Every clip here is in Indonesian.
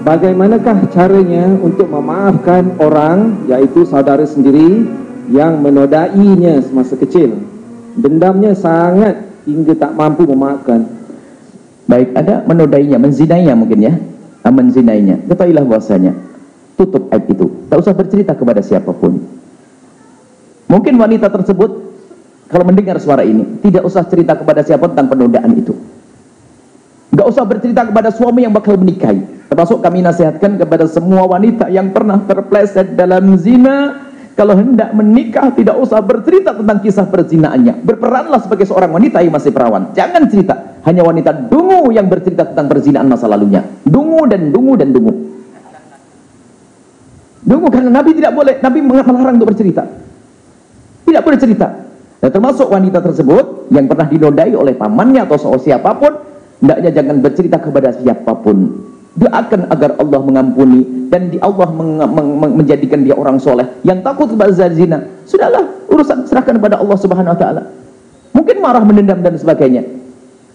bagaimanakah caranya untuk memaafkan orang, yaitu saudara sendiri yang menodainya semasa kecil? Dendamnya sangat hingga tak mampu memaafkan. Baik, ada menodainya, menzinainya mungkin ya, menzinainya. Ketahuilah bahwasanya tutup aib itu, tak usah bercerita kepada siapapun. Mungkin wanita tersebut kalau mendengar suara ini tidak usah cerita kepada siapapun tentang penodaan itu. Gak usah bercerita kepada suami yang bakal menikahi. Termasuk kami nasihatkan kepada semua wanita yang pernah terpleset dalam zina, kalau hendak menikah tidak usah bercerita tentang kisah perzinaannya. Berperanlah sebagai seorang wanita yang masih perawan. Jangan cerita. Hanya wanita dungu yang bercerita tentang perzinaan masa lalunya. Dungu dan dungu dan dungu. Dungu karena Nabi tidak boleh. Nabi melarang untuk bercerita. Tidak boleh cerita. Dan termasuk wanita tersebut yang pernah dinodai oleh pamannya atau siapapun, hendaknya jangan bercerita kepada siapapun. Doakan agar Allah mengampuni dan Allah menjadikan dia orang soleh yang takut kepada zina. Sudahlah, urusan serahkan kepada Allah Subhanahu Wa Taala. Mungkin marah, mendendam dan sebagainya.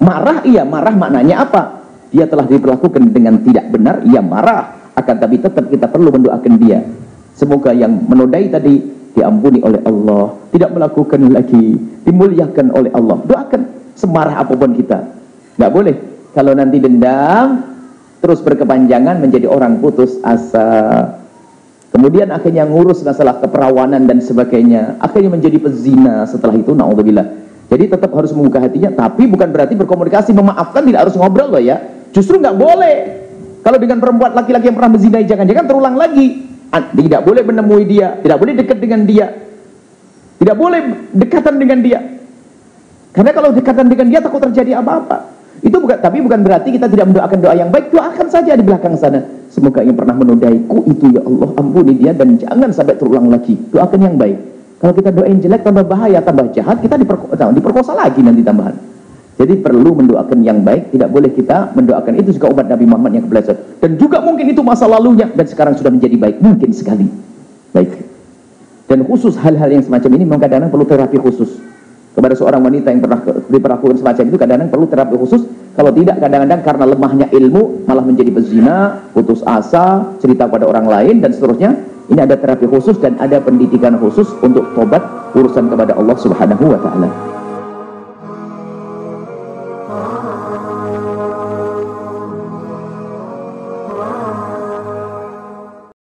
Marah, iya, marah maknanya apa? Dia telah diperlakukan dengan tidak benar, ia marah. Akan tapi tetap kita perlu mendoakan dia. Semoga yang menodai tadi diampuni oleh Allah, tidak melakukan lagi, dimuliakan oleh Allah. Doakan semarah apapun kita. Nggak boleh kalau nanti dendam terus berkepanjangan menjadi orang putus asa, kemudian akhirnya ngurus masalah keperawanan dan sebagainya, akhirnya menjadi pezina setelah itu, naudzubillah. Jadi tetap harus membuka hatinya, tapi bukan berarti berkomunikasi, memaafkan tidak harus ngobrol loh ya. Justru nggak boleh kalau dengan perempuan laki-laki yang pernah menzinai, jangan-jangan terulang lagi. Tidak boleh menemui dia, tidak boleh dekat dengan dia, tidak boleh dekatan dengan dia, karena kalau dekatan dengan dia takut terjadi apa-apa. Itu bukan, tapi bukan berarti kita tidak mendoakan doa yang baik. Doakan saja di belakang sana, semoga yang pernah menodaiku itu ya Allah ampuni dia dan jangan sampai terulang lagi. Doakan yang baik. Kalau kita doain jelek tambah bahaya, tambah jahat, kita diperkosa lagi nanti tambahan. Jadi perlu mendoakan yang baik, tidak boleh kita mendoakan itu juga umat Nabi Muhammad yang kepleset. Dan juga mungkin itu masa lalunya dan sekarang sudah menjadi baik, mungkin sekali. Baik. Dan khusus hal-hal yang semacam ini memang kadang-kadang perlu terapi khusus. Kepada seorang wanita yang pernah diperlakukan semacam itu kadang-kadang perlu terapi khusus. Kalau tidak, kadang-kadang karena lemahnya ilmu malah menjadi pezina, putus asa, cerita pada orang lain dan seterusnya. Ini ada terapi khusus dan ada pendidikan khusus untuk tobat urusan kepada Allah Subhanahu wa Ta'ala.